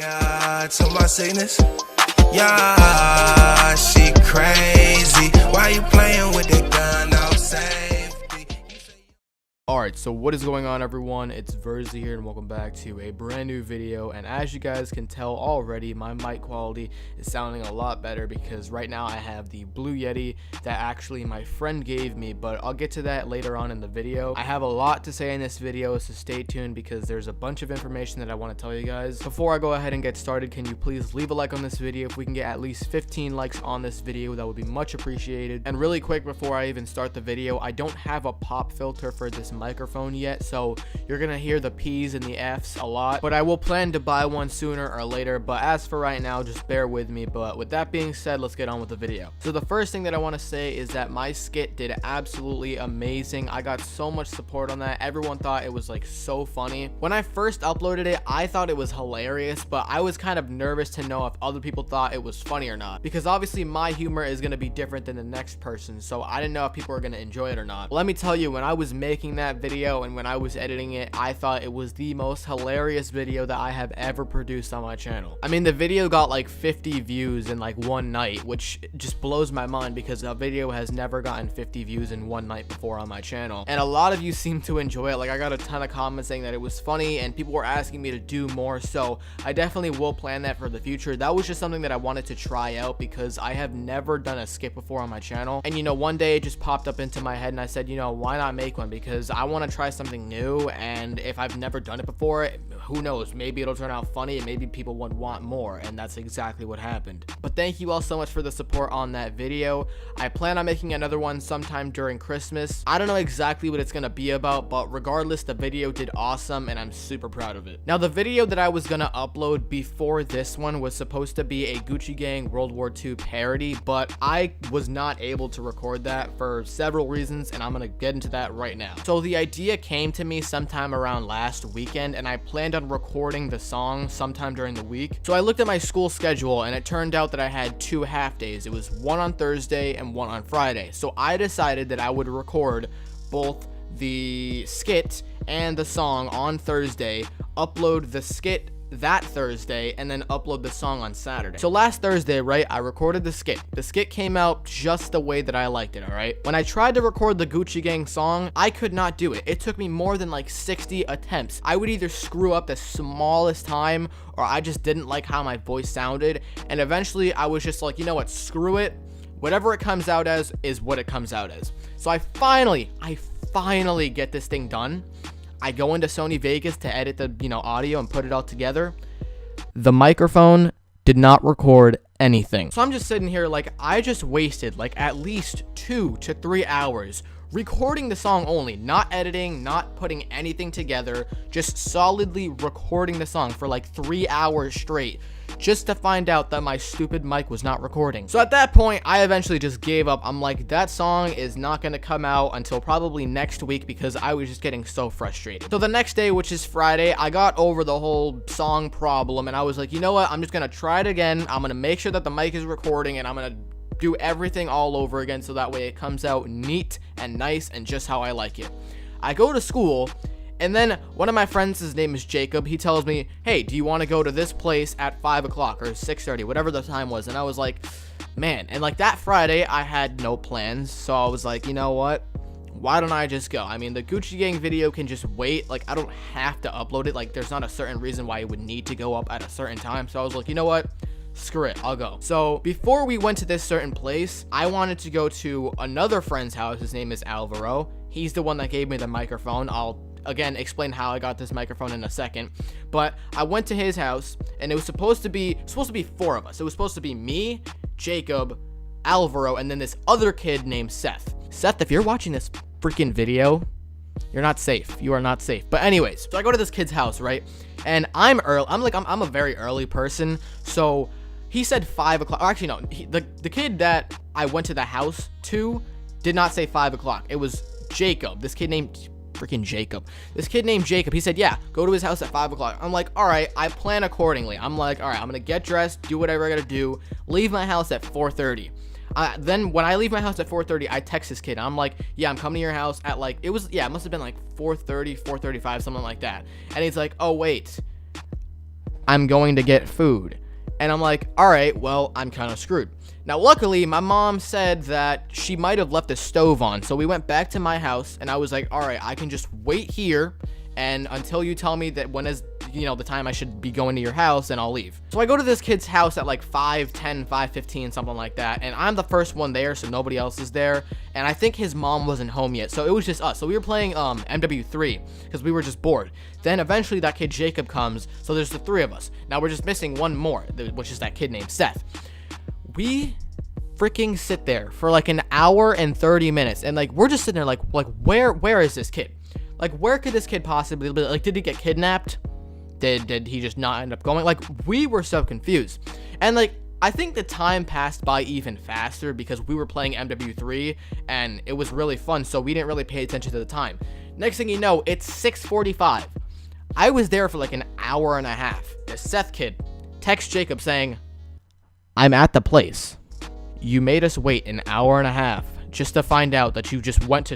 Yeah, to my sickness. Yeah, she crazy. Why you playing with the gun? No safety. Alright, so what is going on, everyone? It's Vurzhy here, and welcome back to a brand new video. And as you guys can tell already, my mic quality is sounding a lot better because right now I have the Blue Yeti that actually my friend gave me, but I'll get to that later on in the video. I have a lot to say in this video, so stay tuned because there's a bunch of information that I want to tell you guys. Before I go ahead and get started, can you please leave a like on this video? If we can get at least 15 likes on this video, that would be much appreciated. And really quick, before I even start the video, I don't have a pop filter for this microphone yet, so you're gonna hear the P's and the F's a lot, but I will plan to buy one sooner or later. But as for right now, just bear with me. But with that being said, let's get on with the video. So the first thing that I want to say is that my skit did absolutely amazing. I got so much support on that. Everyone thought it was like so funny. When I first uploaded it, I thought it was hilarious, but I was kind of nervous to know if other people thought it was funny or not, because obviously my humor is going to be different than the next person, so I didn't know if people were going to enjoy it or not. Let me tell you, when I was making that video and when I was editing it, I thought it was the most hilarious video that I have ever produced on my channel. I mean, the video got like 50 views in like one night, which just blows my mind because a video has never gotten 50 views in one night before on my channel. And a lot of you seem to enjoy it. Like, I got a ton of comments saying that it was funny and people were asking me to do more, so I definitely will plan that for the future. That was just something that I wanted to try out because I have never done a skit before on my channel. And you know, one day it just popped up into my head and I said, you know, why not make one? Because I want to try something new, and if I've never done it before, who knows, maybe it'll turn out funny and maybe people would want more, and that's exactly what happened. But thank you all so much for the support on that video. I plan on making another one sometime during Christmas. I don't know exactly what it's gonna be about, but regardless, the video did awesome and I'm super proud of it. Now, the video that I was gonna upload before this one was supposed to be a Gucci Gang World War II parody, but I was not able to record that for several reasons, and I'm gonna get into that right now. So the idea came to me sometime around last weekend, and I planned on recording the song sometime during the week. So I looked at my school schedule, and it turned out that I had 2 half days. It was one on Thursday and one on Friday. So I decided that I would record both the skit and the song on Thursday, upload the skit that Thursday, and then upload the song on Saturday. So last Thursday, right, I recorded the skit. The skit came out just the way that I liked it, all right? When I tried to record the Gucci Gang song, I could not do it. It took me more than like 60 attempts. I would either screw up the smallest time, or I just didn't like how my voice sounded, and eventually I was just like, you know what, screw it. Whatever it comes out as is what it comes out as. So I finally get this thing done. I go into Sony Vegas to edit the, audio and put it all together. The microphone did not record anything. So I'm just sitting here like I just wasted like at least 2 to 3 hours recording the song only, not editing, not putting anything together, just solidly recording the song for like 3 hours straight, just to find out that my stupid mic was not recording. So at that point, I eventually just gave up. I'm like, that song is not going to come out until probably next week because I was just getting so frustrated. So the next day, which is Friday, I got over the whole song problem, and I was like, you know what, I'm just going to try it again. I'm going to make sure that the mic is recording, and I'm going to do everything all over again so that way it comes out neat and nice and just how I like it. I go to school, and then one of my friends, his name is Jacob, he tells me, hey, do you want to go to this place at 5 o'clock or 6:30, whatever the time was? And I was like, man. And like that Friday, I had no plans, so I was like, you know what? Why don't I just go? I mean, the Gucci Gang video can just wait. Like, I don't have to upload it. Like, there's not a certain reason why it would need to go up at a certain time. So I was like, you know what? Screw it, I'll go. So before we went to this certain place, I wanted to go to another friend's house. His name is Alvaro. He's the one that gave me the microphone. I'll again explain how I got this microphone in a second. But I went to his house, and it was supposed to be 4 of us. It was supposed to be me, Jacob, Alvaro, and then this other kid named Seth. Seth, if you're watching this freaking video, you're not safe. You are not safe. But anyways, so I go to this kid's house, right? And I'm early. I'm a very early person, so he said 5 o'clock. Or actually, no. The kid that I went to the house to did not say 5 o'clock. It was Jacob. This kid named freaking Jacob. This kid named Jacob. He said, yeah, go to his house at 5 o'clock. I'm like, all right. I plan accordingly. I'm like, all right, I'm going to get dressed, do whatever I got to do, leave my house at 4:30. Then when I leave my house at 4:30, I text this kid. I'm like, yeah, I'm coming to your house at like, it must have been like 4:30, 4:35, something like that. And he's like, oh, wait. I'm going to get food. And I'm like, all right, well, I'm kind of screwed. Now, luckily, my mom said that she might have left the stove on. So we went back to my house, and I was like, all right, I can just wait here, and until you tell me that when is, the time I should be going to your house, and I'll leave. So I go to this kid's house at like 5:10, 5:15, something like that, and I'm the first one there, so nobody else is there, and I think his mom wasn't home yet, so it was just us. So we were playing MW3 because we were just bored. Then eventually that kid Jacob comes, so there's the three of us. Now we're just missing one more, which is that kid named Seth. We freaking sit there for like an hour and 30 minutes, and like we're just sitting there like where is this kid? Like, where could this kid possibly be? Like, did he get kidnapped? Did he just not end up going? Like, we were so confused. And like, I think the time passed by even faster because we were playing MW3 and it was really fun, so we didn't really pay attention to the time. Next thing you know, it's 6:45. I was there for like an hour and a half. The Seth kid texts Jacob saying, I'm at the place. You made us wait an hour and a half just to find out that you just went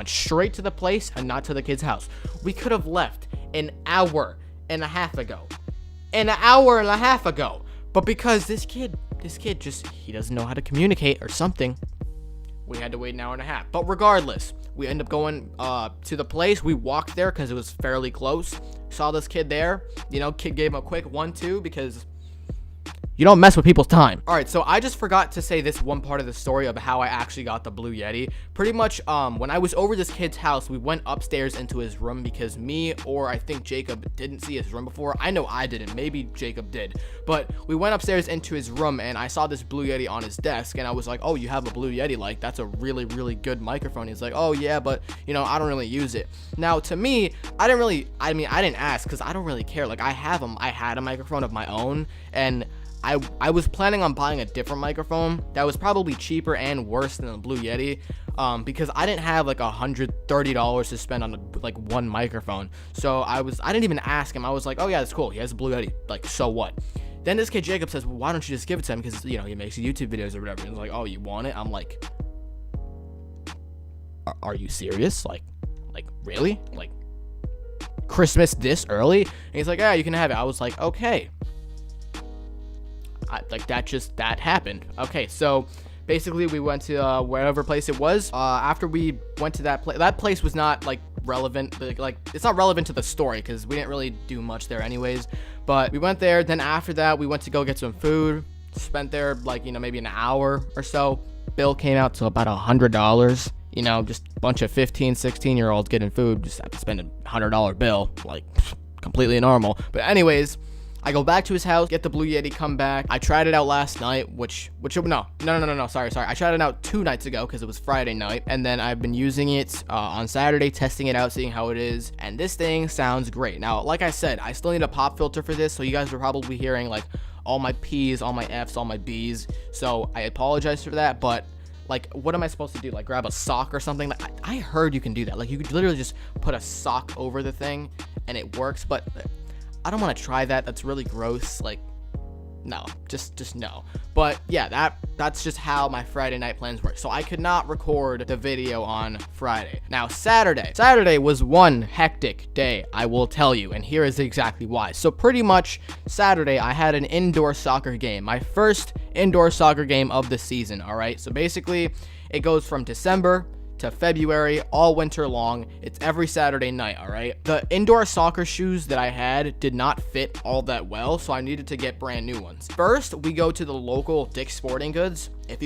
straight to the place and not to the kid's house. We could have left an hour and a half ago. But because this kid just, he doesn't know how to communicate or something, we had to wait an hour and a half. But regardless, we ended up going to the place. We walked there because it was fairly close. Saw this kid there. Kid gave him a quick 1-2 because you don't mess with people's time. All right, so I just forgot to say this one part of the story of how I actually got the blue Yeti. Pretty much, when I was over this kid's house, we went upstairs into his room because me, or I think Jacob, didn't see his room before. I know I didn't. Maybe Jacob did. But we went upstairs into his room, and I saw this blue Yeti on his desk, and I was like, oh, you have a blue Yeti? Like, that's a really, really good microphone. He's like, oh, yeah, but, I don't really use it. Now, to me, I didn't ask because I don't really care. Like, I had a microphone of my own, and I was planning on buying a different microphone that was probably cheaper and worse than the Blue Yeti, because I didn't have like $130 to spend on like one microphone. So I didn't even ask him. I was like, oh yeah, that's cool. He has a Blue Yeti. Like, so what? Then this kid Jacob says, well, why don't you just give it to him? Because he makes YouTube videos or whatever. And he's like, oh, you want it? I'm like, are you serious? Like really? Like, Christmas this early? And he's like, yeah, you can have it. I was like, okay. That happened. Okay, so basically we went to wherever place it was. After we went to that place was not like relevant, like it's not relevant to the story because we didn't really do much there anyways. But we went there. Then after that, we went to go get some food. Spent there like maybe an hour or so. Bill came out to about $100. Just a bunch of 15, 16-year-olds getting food. Just have to spend $100 bill, like completely normal. But anyways, I go back to his house, get the Blue Yeti, come back. I tried it out last night, no, sorry. I tried it out 2 nights ago because it was Friday night, and then I've been using it on Saturday, testing it out, seeing how it is, and this thing sounds great. Now, like I said, I still need a pop filter for this, so you guys are probably hearing like all my P's, all my F's, all my B's, so I apologize for that, but like, what am I supposed to do? Like, grab a sock or something? Like, I heard you can do that. Like, you could literally just put a sock over the thing, and it works, but I don't want to try that. That's really gross. Like, no, just no. But yeah, that's just how my Friday night plans work. So I could not record the video on Friday. Now, Saturday was one hectic day, I will tell you, and here is exactly why. So pretty much Saturday, I had an indoor soccer game, my first indoor soccer game of the season, all right? So basically, it goes from December to February, all winter long. It's every Saturday night, all right? The indoor soccer shoes that I had did not fit all that well, so I needed to get brand new ones. First, we go to the local Dick's Sporting Goods. If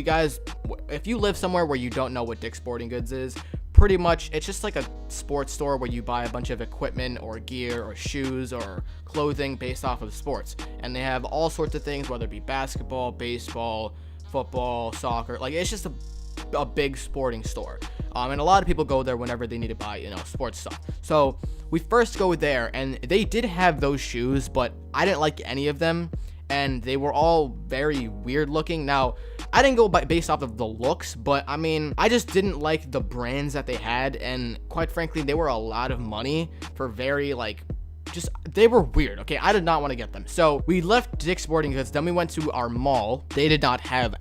you live somewhere where you don't know what Dick's Sporting Goods is, pretty much it's just like a sports store where you buy a bunch of equipment or gear or shoes or clothing based off of sports. And they have all sorts of things, whether it be basketball, baseball, football, soccer. Like, it's just a big sporting store, and a lot of people go there whenever they need to buy sports stuff. So we first go there, and they did have those shoes, but I didn't like any of them, and they were all very weird looking. Now, I didn't go based off of the looks, but I just didn't like the brands that they had, and quite frankly, they were a lot of money for very they were weird. Okay, I did not want to get them. So we left Dick's Sporting Goods, then we went to our mall. They did not have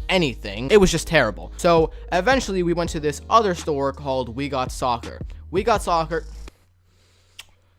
anything. It was just terrible. So eventually we went to this other store called We Got Soccer.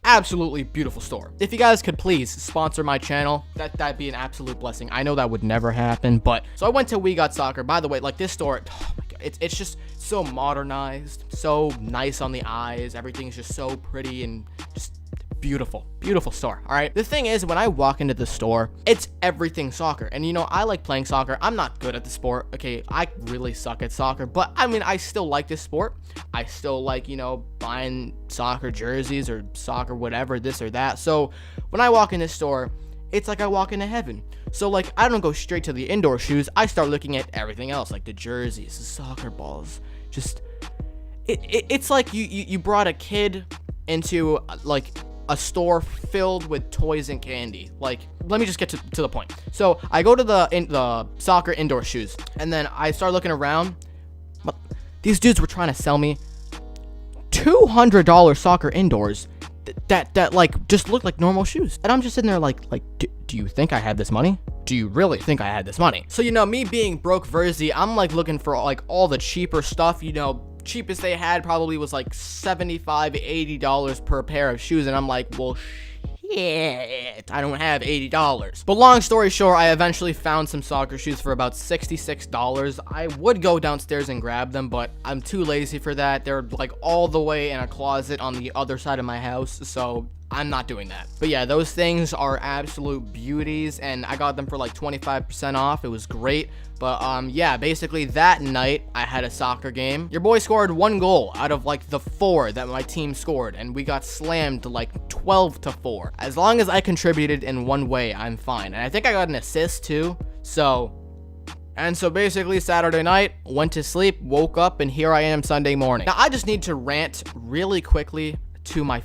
absolutely beautiful store. If you guys could please sponsor my channel, that'd be an absolute blessing. I know that would never happen, but so I went to We Got Soccer. By the way, like this store, oh my god, it's just so modernized, so nice on the eyes. Everything's just so pretty and just beautiful store. All right, the thing is, when I walk into the store, it's everything soccer. And you know, I like playing soccer. I'm not good at the sport, okay? I really suck at soccer, but I mean, I still like this sport. I still like, you know, buying soccer jerseys or soccer whatever, this or that. So when I walk in this store, it's like I walk into heaven. So like, I don't go straight to the indoor shoes. I start looking at everything else, like the jerseys, the soccer balls. Just it's like you brought a kid into like a store filled with toys and candy. Like, let me just get to the point. So I go to the soccer indoor shoes, and then I start looking around. But these dudes were trying to sell me $200 soccer indoors that like just look like normal shoes. And I'm just sitting there like do you think I had this money? Do you really think I had this money? So, you know, me being broke Vurzhy, I'm like looking for like all the cheaper stuff. You know, cheapest they had probably was like $75, $80 per pair of shoes, and I'm like, well, shit, I don't have $80. But long story short, I eventually found some soccer shoes for about $66. I would go downstairs and grab them, but I'm too lazy for that. They're like all the way in a closet on the other side of my house, so I'm not doing that. But yeah, those things are absolute beauties, and I got them for like 25% off. It was great. But yeah, basically that night I had a soccer game. Your boy scored 1 goal out of like the 4 that my team scored, and we got slammed like 12-4. As long as I contributed in one way, I'm fine. And I think I got an assist too. So basically Saturday night, went to sleep, woke up, and here I am Sunday morning. Now I just need to rant really quickly to my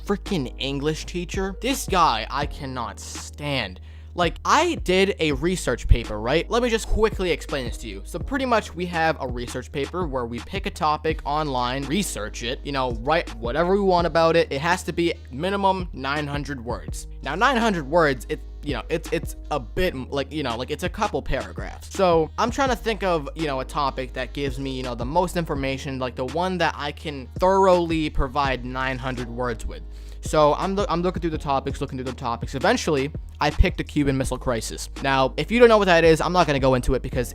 freaking English teacher. This guy I cannot stand. Like, I did a research paper, right? Let me just quickly explain this to you. So pretty much we have a research paper where we pick a topic online, research it, you know, write whatever we want about it. It has to be minimum 900 words. Now 900 words, it's a bit like, you know, like it's a couple paragraphs. So I'm trying to think of, you know, a topic that gives me, you know, the most information, like the one that I can thoroughly provide 900 words with. So I'm looking through the topics. Eventually, I picked the Cuban Missile Crisis. Now, if you don't know what that is, I'm not going to go into it because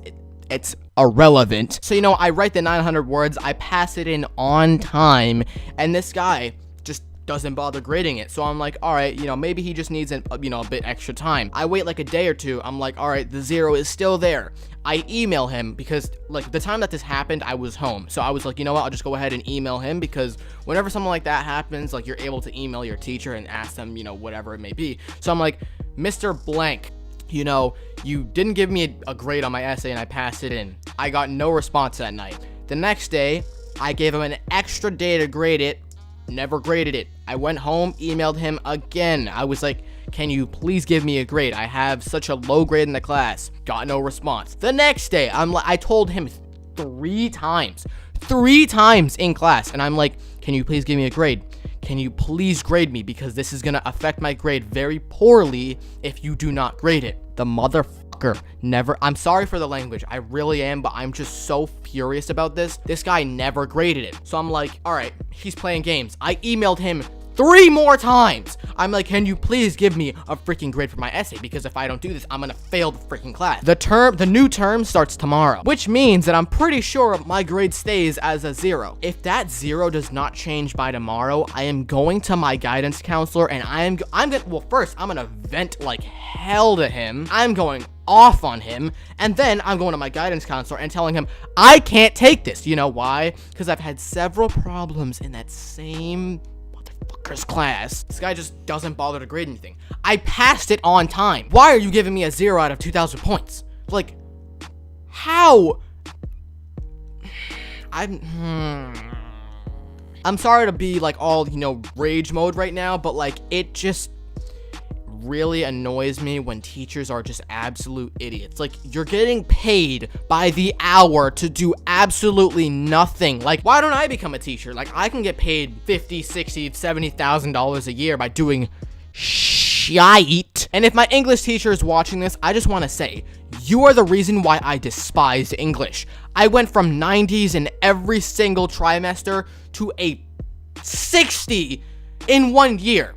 it's irrelevant. So, you know, I write the 900 words, I pass it in on time, and this guy just doesn't bother grading it. So I'm like, all right, you know, maybe he just needs a bit extra time. I wait like a day or two. I'm like, all right, the 0 is still there. I email him because like the time that this happened, I was home. So I was like, you know what, I'll just go ahead and email him, because whenever something like that happens, like you're able to email your teacher and ask them, you know, whatever it may be. So I'm like, Mr. Blank, you know, you didn't give me a grade on my essay and I passed it in. I got no response that night. The next day, I gave him an extra day to grade it. Never graded it. I went home, emailed him again. I was like, can you please give me a grade? I have such a low grade in the class. Got no response. The next day, I told him 3 times in class, and I'm like, can you please give me a grade? Can you please grade me? Because this is gonna affect my grade very poorly if you do not grade it. The motherfucker never, I'm sorry for the language, I really am, but I'm just so furious about this. This guy never graded it. So I'm like, all right, he's playing games. I emailed him 3 more times. I'm like, can you please give me a freaking grade for my essay? Because if I don't do this, I'm gonna fail the freaking class. The new term starts tomorrow, which means that I'm pretty sure my grade stays as a 0. If that 0 does not change by tomorrow, I am going to my guidance counselor, and I'm gonna vent like hell to him. I'm going off on him, and then I'm going to my guidance counselor and telling him I can't take this. You know why? Because I've had several problems in that same motherfucker's class. This guy just doesn't bother to grade anything. I passed it on time. Why are you giving me a 0 out of 2,000 points? Like, how? I'm sorry to be like all, you know, rage mode right now, but like it just really annoys me when teachers are just absolute idiots. Like, you're getting paid by the hour to do absolutely nothing. Like, why don't I become a teacher? Like, I can get paid $50, $60, $70,000 a year by doing shite. And if my English teacher is watching this, I just want to say, you are the reason why I despise English. I went from 90s in every single trimester to a 60 in 1 year.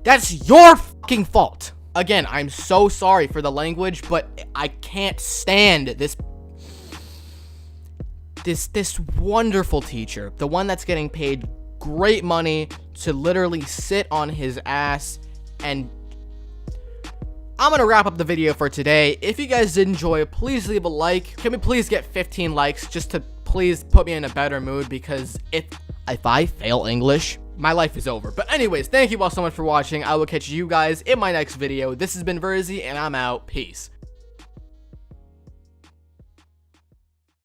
That's your fucking fault. Again, I'm so sorry for the language, but I can't stand this wonderful teacher, the one that's getting paid great money to literally sit on his ass. And I'm gonna wrap up the video for today. If you guys did enjoy, please leave a like. Can we please get 15 likes just to please put me in a better mood, because if I fail English, my life is over. But anyways, thank you all so much for watching. I will catch you guys in my next video. This has been Vurzhy, and I'm out. Peace.